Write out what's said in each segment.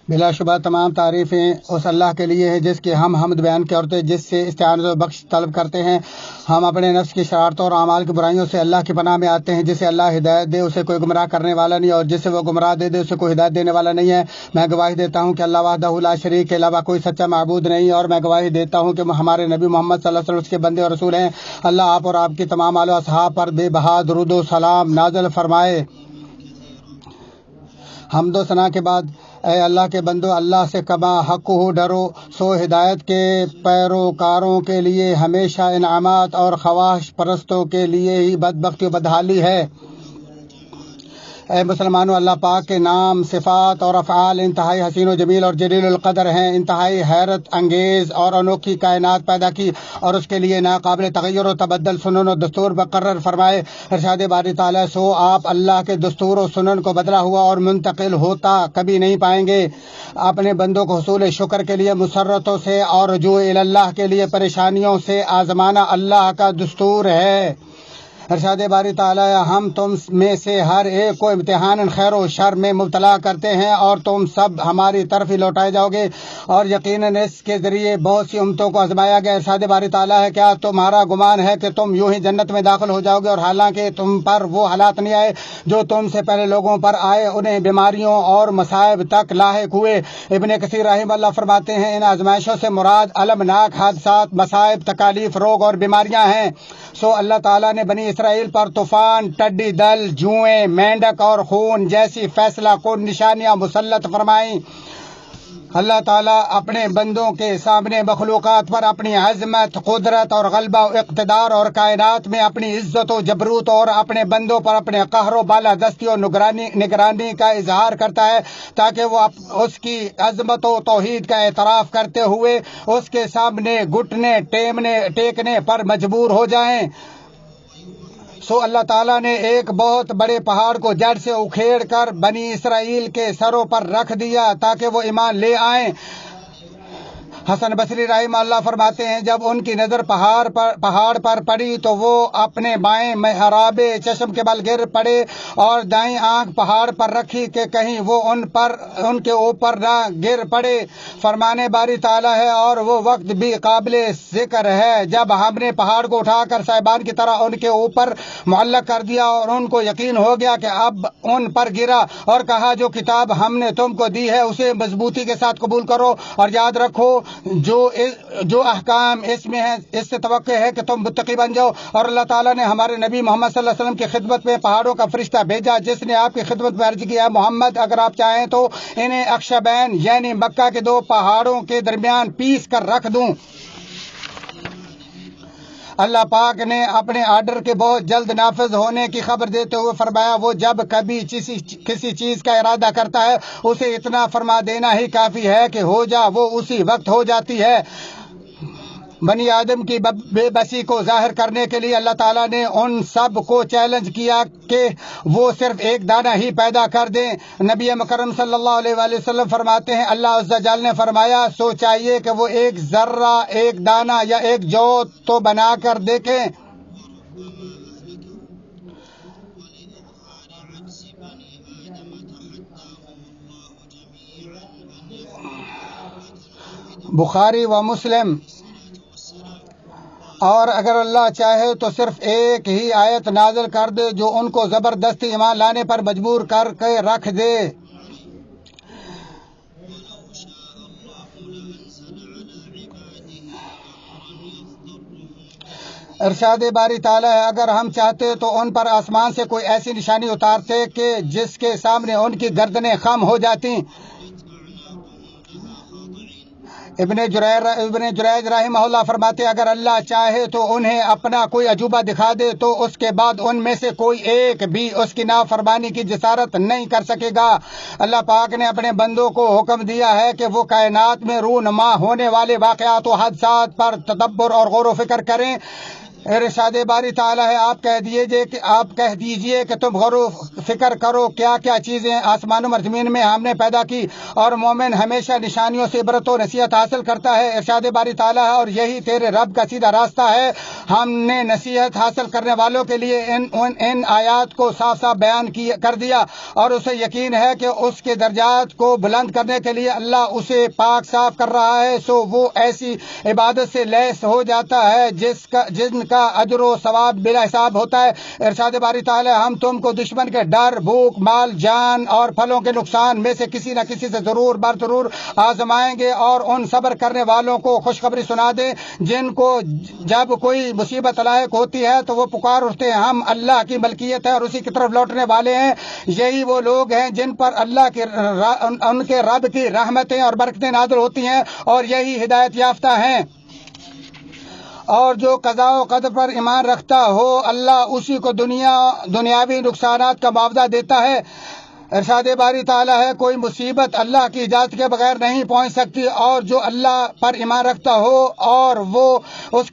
بلا شبہ تمام تعریفیں اس اللہ کے لیے ہے جس کی ہم حمد بیان کرتے ہیں، جس سے استعانت و بخش طلب کرتے ہیں۔ ہم اپنے نفس کی شرارتوں اور اعمال کی برائیوں سے اللہ کی پناہ میں آتے ہیں۔ جسے اللہ ہدایت دے اسے کوئی گمراہ کرنے والا نہیں، اور جسے وہ گمراہ دے اسے کوئی ہدایت دینے والا نہیں ہے۔ میں گواہی دیتا ہوں کہ اللہ وحدہ لا شریک کے علاوہ کوئی سچا معبود نہیں، اور میں گواہی دیتا ہوں کہ ہمارے نبی محمد صلی اللہ علیہ وسلم اس کے بندے اور رسول ہیں۔ اللہ آپ اور آپ کی تمام آل و اصحاب پر بے بہا درود و سلام نازل فرمائے۔ حمد و ثنا کے بعد اے اللہ کے بندو، اللہ سے کما حق ہو ڈرو، سو ہدایت کے پیروکاروں کے لیے ہمیشہ انعامات اور خواہش پرستوں کے لیے ہی بدبختی و بدحالی ہے۔ اے مسلمانوں، اللہ پاک کے نام، صفات اور افعال انتہائی حسین و جمیل اور جلیل القدر ہیں۔ انتہائی حیرت انگیز اور انوکھی کائنات پیدا کی اور اس کے لیے ناقابل تغیر و تبدل سنن و دستور مقرر فرمائے۔ ارشاد باری تعالیٰ، سو آپ اللہ کے دستور و سنن کو بدلا ہوا اور منتقل ہوتا کبھی نہیں پائیں گے۔ اپنے بندوں کو حصول شکر کے لیے مسرتوں سے اور رجوع اللہ کے لیے پریشانیوں سے آزمانا اللہ کا دستور ہے۔ ارشاد باری تعالیٰ، ہم تم میں سے ہر ایک کو امتحان خیر و شر میں مبتلا کرتے ہیں اور تم سب ہماری طرف ہی لوٹائے جاؤ گے، اور یقیناً اس کے ذریعے بہت سی امتوں کو آزمایا گیا۔ ارشاد باری تعالیٰ ہے، کیا تمہارا گمان ہے کہ تم یوں ہی جنت میں داخل ہو جاؤ گے، اور حالانکہ تم پر وہ حالات نہیں آئے جو تم سے پہلے لوگوں پر آئے، انہیں بیماریوں اور مصائب تک لاحق ہوئے۔ ابن کثیر رحمہ اللہ فرماتے ہیں، ان آزمائشوں سے مراد المناک حادثات، مصائب، تکالیف، روگ اور بیماریاں ہیں۔ سو اللہ تعالیٰ نے بنی اسرائیل پر طوفان، ٹڈی دل، جوئیں، مینڈک اور خون جیسی فیصلہ کن نشانیاں مسلط فرمائیں۔ اللہ تعالیٰ اپنے بندوں کے سامنے مخلوقات پر اپنی عظمت، قدرت اور غلبہ و اقتدار، اور کائنات میں اپنی عزت و جبروت، اور اپنے بندوں پر اپنے قہر و بالادستی اور نگرانی کا اظہار کرتا ہے، تاکہ وہ اس کی عظمت و توحید کا اعتراف کرتے ہوئے اس کے سامنے گھٹنے ٹیکنے پر مجبور ہو جائیں۔ سو اللہ تعالیٰ نے ایک بہت بڑے پہاڑ کو جڑ سے اکھیڑ کر بنی اسرائیل کے سروں پر رکھ دیا تاکہ وہ ایمان لے آئیں۔ حسن بصری رحمہ اللہ فرماتے ہیں، جب ان کی نظر پہاڑ پر پڑی تو وہ اپنے بائیں محراب چشم کے بل گر پڑے، اور دائیں آنکھ پہاڑ پر رکھی کہ کہیں وہ ان کے اوپر نہ گر پڑے۔ فرمانے باری تعالیٰ ہے، اور وہ وقت بھی قابل ذکر ہے جب ہم نے پہاڑ کو اٹھا کر صاحبان کی طرح ان کے اوپر معلق کر دیا، اور ان کو یقین ہو گیا کہ اب ان پر گرا، اور کہا جو کتاب ہم نے تم کو دی ہے اسے مضبوطی کے ساتھ قبول کرو، اور یاد رکھو جو احکام اس میں ہیں، اس سے توقع ہے کہ تم متقی بن جاؤ۔ اور اللہ تعالیٰ نے ہمارے نبی محمد صلی اللہ علیہ وسلم کی خدمت میں پہاڑوں کا فرشتہ بھیجا، جس نے آپ کی خدمت میں عرض کیا، محمد اگر آپ چاہیں تو انہیں اخشبین یعنی مکہ کے دو پہاڑوں کے درمیان پیس کر رکھ دوں۔ اللہ پاک نے اپنے آرڈر کے بہت جلد نافذ ہونے کی خبر دیتے ہوئے فرمایا، وہ جب کبھی کسی چیز کا ارادہ کرتا ہے اسے اتنا فرما دینا ہی کافی ہے کہ ہو جا، وہ اسی وقت ہو جاتی ہے۔ بنی آدم کی بے بسی کو ظاہر کرنے کے لیے اللہ تعالیٰ نے ان سب کو چیلنج کیا کہ وہ صرف ایک دانہ ہی پیدا کر دیں۔ نبی مکرم صلی اللہ علیہ وآلہ وسلم فرماتے ہیں، اللہ عز و جل نے فرمایا، سو چاہیے کہ وہ ایک ذرہ، ایک دانہ یا ایک جو تو بنا کر دیکھیں۔ بخاری و مسلم۔ اور اگر اللہ چاہے تو صرف ایک ہی آیت نازل کر دے جو ان کو زبردستی ایمان لانے پر مجبور کر کے رکھ دے۔ ارشاد باری تعالیٰ ہے، اگر ہم چاہتے تو ان پر آسمان سے کوئی ایسی نشانی اتارتے کہ جس کے سامنے ان کی گردنیں خم ہو جاتی۔ ابن جریج رحمہ اللہ فرماتے، اگر اللہ چاہے تو انہیں اپنا کوئی عجوبہ دکھا دے تو اس کے بعد ان میں سے کوئی ایک بھی اس کی نافرمانی کی جسارت نہیں کر سکے گا۔ اللہ پاک نے اپنے بندوں کو حکم دیا ہے کہ وہ کائنات میں رونما ہونے والے واقعات و حادثات پر تدبر اور غور و فکر کریں، ارشاد باری تعالیٰ ہے آپ کہہ دیجئے کہ تم غور و فکر کرو کیا کیا چیزیں آسمانوں اور زمین میں ہم نے پیدا کی، اور مومن ہمیشہ نشانیوں سے عبرت و نصیحت حاصل کرتا ہے۔ ارشاد باری تعالیٰ ہے اور یہی تیرے رب کا سیدھا راستہ ہے۔ ہم نے نصیحت حاصل کرنے والوں کے لیے ان آیات کو صاف صاف بیان کر دیا، اور اسے یقین ہے کہ اس کے درجات کو بلند کرنے کے لیے اللہ اسے پاک صاف کر رہا ہے، سو وہ ایسی عبادت سے لیس ہو جاتا ہے جن کا اجر و ثواب بلا حساب ہوتا ہے۔ ارشاد باری تعالی ہم تم کو دشمن کے ڈر، بھوک، مال، جان اور پھلوں کے نقصان میں سے کسی نہ کسی سے ضرور آزمائیں گے، اور ان صبر کرنے والوں کو خوشخبری سنا دیں جن کو جب کوئی مصیبت لاحق ہوتی ہے تو وہ پکار اٹھتے ہیں ہم اللہ کی ملکیت ہے اور اسی کی طرف لوٹنے والے ہیں۔ یہی وہ لوگ ہیں جن پر ان کے رب کی رحمتیں اور برکتیں نازل ہوتی ہیں، اور یہی ہدایت یافتہ ہیں۔ اور جو قضاء و قدر پر ایمان رکھتا ہو اللہ اسی کو دنیاوی نقصانات کا معاوضہ دیتا ہے۔ ارشاد باری تعالیٰ ہے کوئی مصیبت اللہ کی اجازت کے بغیر نہیں پہنچ سکتی، اور جو اللہ پر ایمان رکھتا ہو اور وہ اس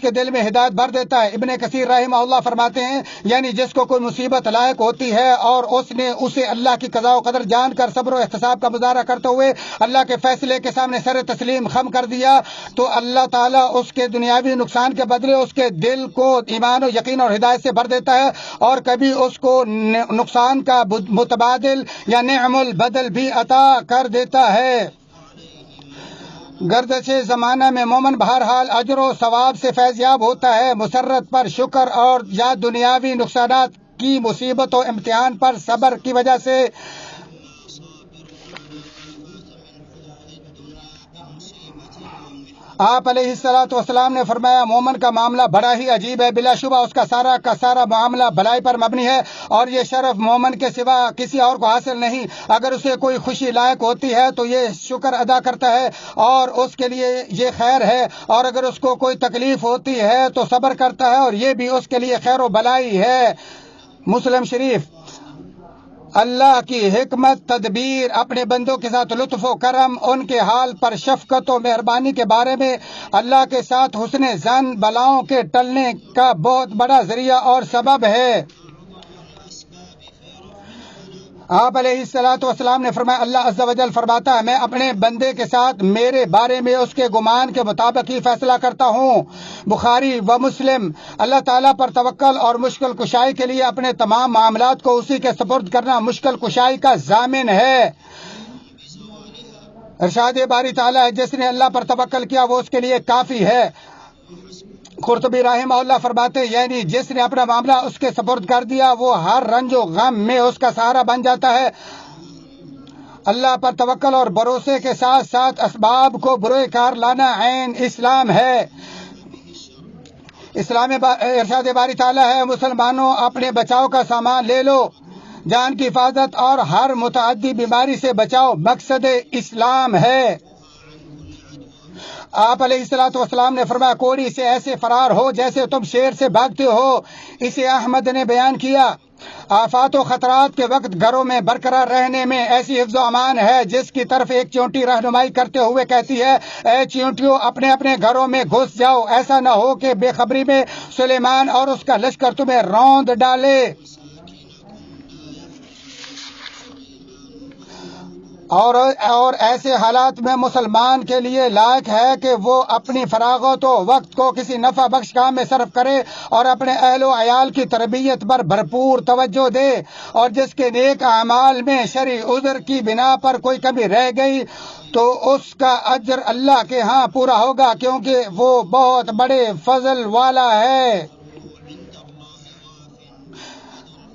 کے دل میں ہدایت بھر دیتا ہے۔ ابن کثیر رحمہ اللہ فرماتے ہیں یعنی جس کو کوئی مصیبت لاحق ہوتی ہے اور اس نے اسے اللہ کی قضاء و قدر جان کر صبر و احتساب کا مظاہرہ کرتے ہوئے اللہ کے فیصلے کے سامنے سر تسلیم خم کر دیا، تو اللہ تعالیٰ اس کے دنیاوی نقصان کے بدلے اس کے دل کو ایمان و یقین اور ہدایت سے بھر دیتا ہے، اور کبھی اس کو نقصان کا متبادل یا نعم البدل بھی عطا کر دیتا ہے۔ گردش زمانہ میں مومن بہرحال اجر و ثواب سے فیضیاب ہوتا ہے، مسرت پر شکر اور یا دنیاوی نقصانات کی مصیبت و امتحان پر صبر کی وجہ سے۔ آپ علیہ الصلوۃ والسلام نے فرمایا مومن کا معاملہ بڑا ہی عجیب ہے، بلا شبہ اس کا سارا معاملہ بھلائی پر مبنی ہے، اور یہ شرف مومن کے سوا کسی اور کو حاصل نہیں۔ اگر اسے کوئی خوشی لائق ہوتی ہے تو یہ شکر ادا کرتا ہے اور اس کے لیے یہ خیر ہے، اور اگر اس کو کوئی تکلیف ہوتی ہے تو صبر کرتا ہے اور یہ بھی اس کے لیے خیر و بلائی ہے۔ مسلم شریف۔ اللہ کی حکمت تدبیر، اپنے بندوں کے ساتھ لطف و کرم، ان کے حال پر شفقت و مہربانی کے بارے میں اللہ کے ساتھ حسن ظن بلاؤں کے ٹلنے کا بہت بڑا ذریعہ اور سبب ہے۔ آپ علیہ الصلوۃ والسلام نے فرمایا اللہ عز و جل فرماتا ہے میں اپنے بندے کے ساتھ میرے بارے میں اس کے گمان کے مطابق ہی فیصلہ کرتا ہوں۔ بخاری و مسلم۔ اللہ تعالیٰ پر توکل اور مشکل کشائی کے لیے اپنے تمام معاملات کو اسی کے سپرد کرنا مشکل کشائی کا ضامن ہے۔ ارشاد باری تعالیٰ ہے جس نے اللہ پر توکل کیا وہ اس کے لیے کافی ہے۔ قرطبی رحمہ اللہ فرماتے یعنی جس نے اپنا معاملہ اس کے سپرد کر دیا وہ ہر رنج و غم میں اس کا سہارا بن جاتا ہے۔ اللہ پر توکل اور بھروسے کے ساتھ ساتھ اسباب کو بروئے کار لانا عین اسلام ہے۔ ارشاد باری تعالیٰ ہے مسلمانوں اپنے بچاؤ کا سامان لے لو، جان کی حفاظت اور ہر متعدی بیماری سے بچاؤ مقصد اسلام ہے۔ آپ علیہ الصلوۃ والسلام نے فرمایا کوڑی سے ایسے فرار ہو جیسے تم شیر سے بھاگتے ہو۔ اسے احمد نے بیان کیا آفات و خطرات کے وقت گھروں میں برقرار رہنے میں ایسی حفظ و امان ہے جس کی طرف ایک چیونٹی رہنمائی کرتے ہوئے کہتی ہے اے چیونٹیوں اپنے اپنے گھروں میں گھس جاؤ، ایسا نہ ہو کہ بے خبری میں سلیمان اور اس کا لشکر تمہیں روند ڈالے۔ اور ایسے حالات میں مسلمان کے لیے لائق ہے کہ وہ اپنی فراغت و وقت کو کسی نفع بخش کام میں صرف کرے اور اپنے اہل و عیال کی تربیت پر بھرپور توجہ دے، اور جس کے نیک اعمال میں شرعی عذر کی بنا پر کوئی کمی رہ گئی تو اس کا اجر اللہ کے ہاں پورا ہوگا کیونکہ وہ بہت بڑے فضل والا ہے۔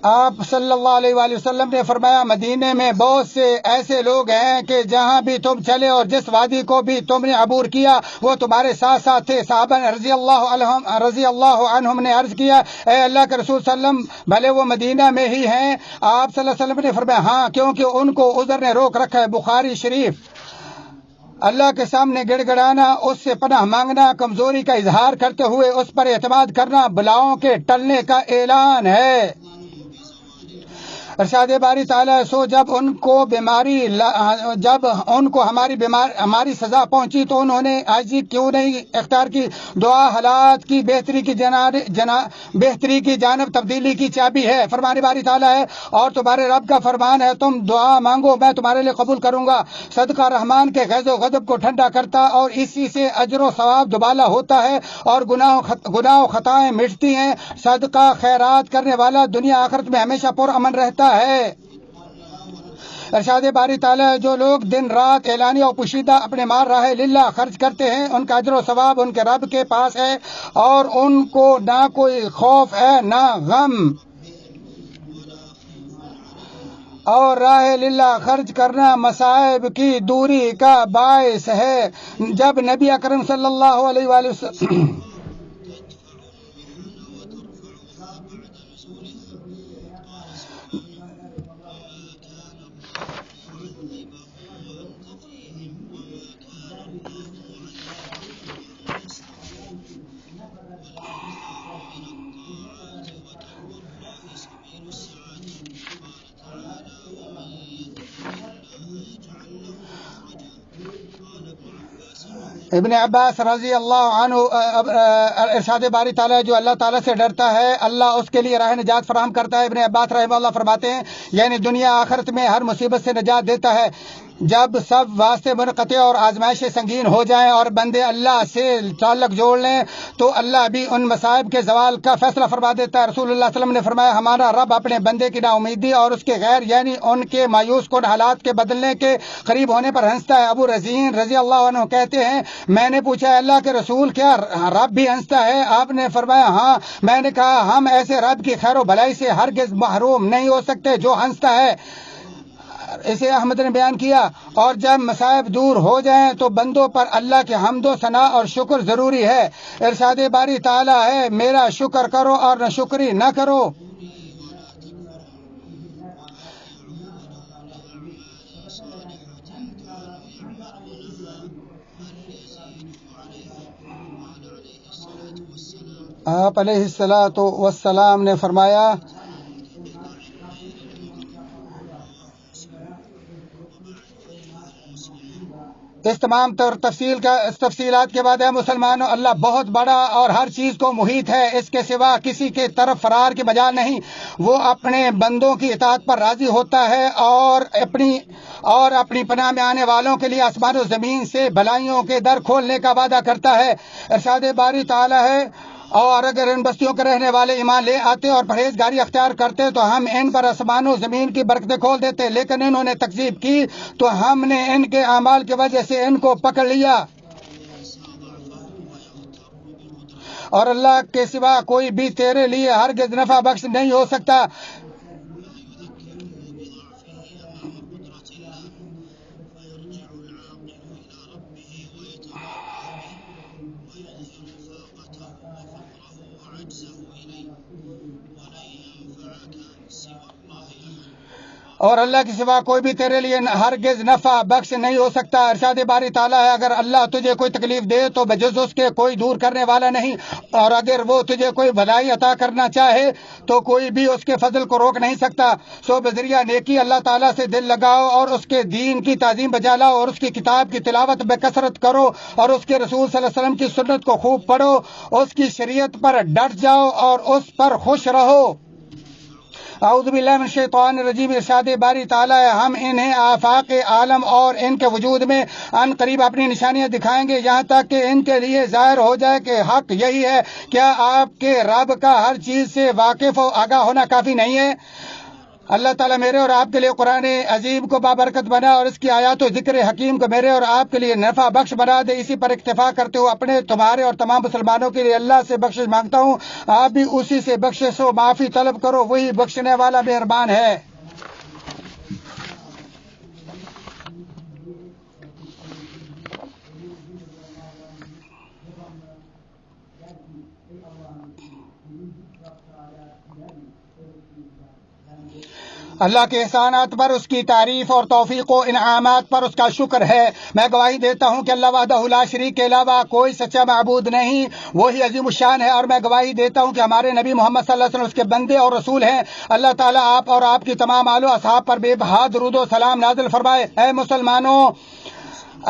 آپ صلی اللہ علیہ وآلہ وسلم نے فرمایا مدینے میں بہت سے ایسے لوگ ہیں کہ جہاں بھی تم چلے اور جس وادی کو بھی تم نے عبور کیا وہ تمہارے ساتھ ساتھ تھے۔ صحابہ رضی اللہ عنہم نے عرض کیا اے اللہ کے رسول صلی اللہ علیہ وسلم بھلے وہ مدینہ میں ہی ہیں؟ آپ صلی اللہ علیہ وسلم نے فرمایا ہاں کیونکہ ان کو عذر نے روک رکھا ہے۔ بخاری شریف۔ اللہ کے سامنے گڑ گڑانا، اس سے پناہ مانگنا، کمزوری کا اظہار کرتے ہوئے اس پر اعتماد کرنا بلاؤں کے ٹلنے کا اعلان ہے۔ ارشاد باری تعالیٰ سو جب ان کو ہماری سزا پہنچی تو انہوں نے عاجزی کیوں نہیں اختیار کی. دعا حالات کی بہتری کی جانب تبدیلی کی چابی ہے. فرمان باری تعالیٰ ہے اور تمہارے رب کا فرمان ہے تم دعا مانگو میں تمہارے لیے قبول کروں گا. صدقہ رحمان کے غیظ و غضب کو ٹھنڈا کرتا اور اسی سے اجر و ثواب دوبالا ہوتا ہے اور گناہ و خطائیں مٹتی ہیں. صدقہ خیرات کرنے والا دنیا آخرت میں ہمیشہ پر امن رہتا ہے. ارشاد باری تعالیٰ جو لوگ دن رات اعلانیہ و پوشیدہ اپنے مال راہ للہ خرچ کرتے ہیں ان کا اجر و ثواب ان کے رب کے پاس ہے اور ان کو نہ کوئی خوف ہے نہ غم. اور راہ للہ خرچ کرنا مصائب کی دوری کا باعث ہے. جب نبی اکرم صلی اللہ علیہ وآلہ وسلم ابن عباس رضی اللہ عنہ ارشاد باری تعالیٰ جو اللہ تعالیٰ سے ڈرتا ہے اللہ اس کے لیے راہ نجات فراہم کرتا ہے. ابن عباس رحمہ اللہ فرماتے ہیں یعنی دنیا آخرت میں ہر مصیبت سے نجات دیتا ہے. جب سب واسطے منقطع اور آزمائشیں سنگین ہو جائیں اور بندے اللہ سے تعلق جوڑ لیں تو اللہ بھی ان مصائب کے زوال کا فیصلہ فرما دیتا ہے. رسول اللہ صلی اللہ علیہ وسلم نے فرمایا ہمارا رب اپنے بندے کی نا امیدی اور اس کے غیر یعنی ان کے مایوس کن حالات کے بدلنے کے قریب ہونے پر ہنستا ہے. ابو رزین رضی اللہ عنہ کہتے ہیں میں نے پوچھا اللہ کے رسول کیا رب بھی ہنستا ہے؟ آپ نے فرمایا ہاں. میں نے کہا ہم ایسے رب کی خیر و بھلائی سے ہرگز محروم نہیں ہو سکتے جو ہنستا ہے. اسے احمد نے بیان کیا. اور جب مصائب دور ہو جائیں تو بندوں پر اللہ کے حمد و ثنا اور شکر ضروری ہے. ارشاد باری تعالیٰ ہے میرا شکر کرو اور نہ شکری نہ کرو. آپ علیہ الصلاۃ والسلام نے فرمایا اس تمام تفصیلات کے بعد ہے مسلمانوں اللہ بہت بڑا اور ہر چیز کو محیط ہے. اس کے سوا کسی کے طرف فرار کے مجال نہیں. وہ اپنے بندوں کی اطاعت پر راضی ہوتا ہے اور اپنی پناہ میں آنے والوں کے لیے آسمان و زمین سے بھلائیوں کے در کھولنے کا وعدہ کرتا ہے. ارشاد باری تعالیٰ ہے اور اگر ان بستیوں کے رہنے والے ایمان لے آتے اور پرہیزگاری اختیار کرتے تو ہم ان پر آسمان و زمین کی برکتیں کھول دیتے لیکن انہوں نے تکذیب کی تو ہم نے ان کے اعمال کی وجہ سے ان کو پکڑ لیا. اور اللہ کے سوا کوئی بھی تیرے لیے ہرگز نفع بخش نہیں ہو سکتا. اور اللہ کے سوا کوئی بھی تیرے لیے ہرگز نفع بخش نہیں ہو سکتا. ارشاد باری تعالیٰ ہے اگر اللہ تجھے کوئی تکلیف دے تو بجز اس کے کوئی دور کرنے والا نہیں اور اگر وہ تجھے کوئی بھلائی عطا کرنا چاہے تو کوئی بھی اس کے فضل کو روک نہیں سکتا. سو بذریعہ نیکی اللہ تعالیٰ سے دل لگاؤ اور اس کے دین کی تعظیم بجا لاؤ اور اس کی کتاب کی تلاوت بے کثرت کرو اور اس کے رسول صلی اللہ علیہ وسلم کی سنت کو خوب پڑھو. اس کی شریعت پر ڈٹ جاؤ اور اس پر خوش رہو. اعوذ باللہ من الشیطان الرجیم. ارشاد باری تعالیٰ ہے ہم انہیں آفاق عالم اور ان کے وجود میں ان قریب اپنی نشانیاں دکھائیں گے یہاں تک کہ ان کے لیے ظاہر ہو جائے کہ حق یہی ہے. کیا آپ کے رب کا ہر چیز سے واقف و آگاہ ہونا کافی نہیں ہے؟ اللہ تعالیٰ میرے اور آپ کے لیے قرآن عظیم کو بابرکت بنا اور اس کی آیات و ذکر حکیم کو میرے اور آپ کے لیے نفع بخش بنا دے. اسی پر اکتفا کرتے ہوئے اپنے تمہارے اور تمام مسلمانوں کے لیے اللہ سے بخشش مانگتا ہوں. آپ بھی اسی سے بخشش و معافی طلب کرو وہی بخشنے والا مہربان ہے. اللہ کے احسانات پر اس کی تعریف اور توفیق و انعامات پر اس کا شکر ہے۔ میں گواہی دیتا ہوں کہ اللہ وحدہ لا شریک کے علاوہ کوئی سچا معبود نہیں، وہی عظیم الشان ہے، اور میں گواہی دیتا ہوں کہ ہمارے نبی محمد صلی اللہ علیہ وسلم اس کے بندے اور رسول ہیں۔ اللہ تعالیٰ آپ اور آپ کی تمام آل و اصحاب پر بے بہا درود و سلام نازل فرمائے۔ اے مسلمانوں،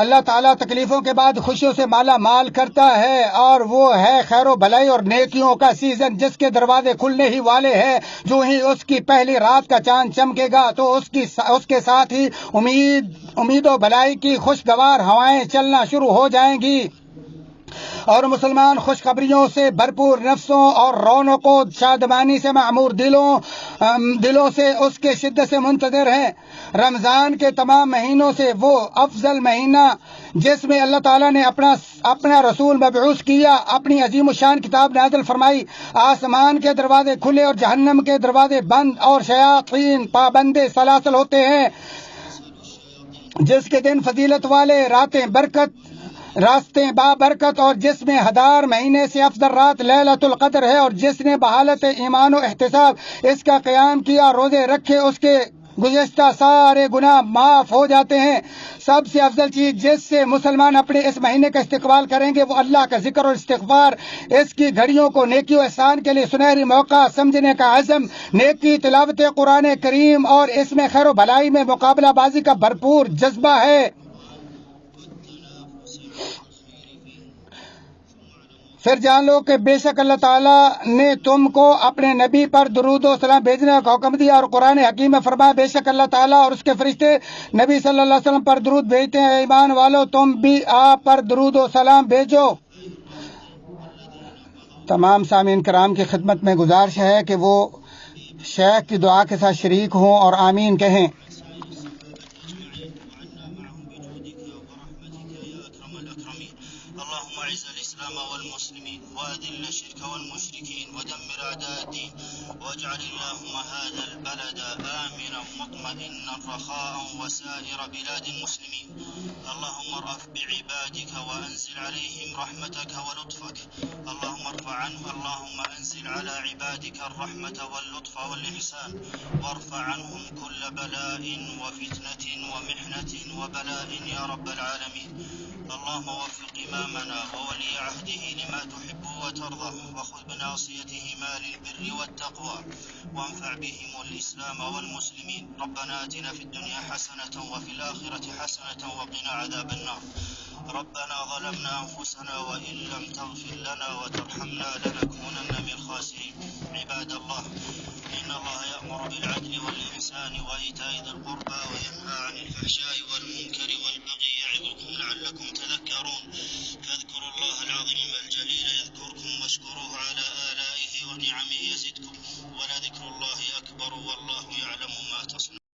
اللہ تعالیٰ تکلیفوں کے بعد خوشیوں سے مالا مال کرتا ہے، اور وہ ہے خیر و بھلائی اور نیکیوں کا سیزن، جس کے دروازے کھلنے ہی والے ہیں۔ جو ہی اس کی پہلی رات کا چاند چمکے گا تو اس کے ساتھ ہی امید و بھلائی کی خوشگوار ہوائیں چلنا شروع ہو جائیں گی، اور مسلمان خوشخبریوں سے بھرپور نفسوں اور رونق و شادمانی سے معمور دلوں سے اس کے شدت سے منتظر ہیں۔ رمضان کے تمام مہینوں سے وہ افضل مہینہ جس میں اللہ تعالیٰ نے اپنا رسول مبعوث کیا، اپنی عظیم الشان کتاب نازل فرمائی، آسمان کے دروازے کھلے اور جہنم کے دروازے بند، اور شیاطین پابندے سلاسل ہوتے ہیں، جس کے دن فضیلت والے راستیں بابرکت، اور جس میں ہزار مہینے سے افضل رات لیلۃ القدر ہے، اور جس نے بحالت ایمان و احتساب اس کا قیام کیا، روزے رکھے، اس کے گزشتہ سارے گناہ معاف ہو جاتے ہیں۔ سب سے افضل چیز جس سے مسلمان اپنے اس مہینے کا استقبال کریں گے وہ اللہ کا ذکر اور استغفار، اس کی گھڑیوں کو نیکی و احسان کے لیے سنہری موقع سمجھنے کا عزم، نیکی، تلاوت قرآن کریم، اور اس میں خیر و بھلائی میں مقابلہ بازی کا بھرپور جذبہ ہے۔ پھر جان لو کہ بے شک اللہ تعالیٰ نے تم کو اپنے نبی پر درود و سلام بھیجنے کا حکم دیا، اور قرآن حکیم میں فرمایا بے شک اللہ تعالیٰ اور اس کے فرشتے نبی صلی اللہ علیہ وسلم پر درود بھیجتے ہیں۔ ایمان والو، تم بھی آپ پر درود و سلام بھیجو۔ تمام سامعین کرام کی خدمت میں گزارش ہے کہ وہ شیخ کی دعا کے ساتھ شریک ہوں اور آمین کہیں۔ اللهم اعز الاسلام والمسلمين واذل الشرك والمشركين ودمر اعداء الدين واجعل اللهم هذا البلد امنا مطمئنا رخاء وسائر بلاد المسلمين. اللهم ارأف بعبادك وانزل عليهم رحمتك ولطفك. اللهم انزل على عبادك الرحمة واللطف والإحسان، وارفع عنهم كل بلاء وفتنة ومحنة وبلاء يا رب العالمين. اللهم وفق إمامنا وولي عهده لما تحب وترضى، وخذ بناصيتهما للبر والتقوى، وانفع بهم الإسلام والمسلمين. ربنا آتنا في الدنيا حسنة وفي الآخرة حسنة وقنا عذاب النار. ربنا ظلمنا أنفسنا وإن لم تغفر لنا وترحمنا لنكونن من الخاسرين. عباد الله، إن الله يأمر بالعدل والإحسان وإيتاء ذي القربى وينهى عن الفحشاء والمنكر والبغي يعظكم لعلكم تذكرون. فاذكروا الله العظيم الجليل يذكركم واشكروه على آلائه ونعمه يزدكم، ولذكر الله أكبر والله يعلم ما تصنعون.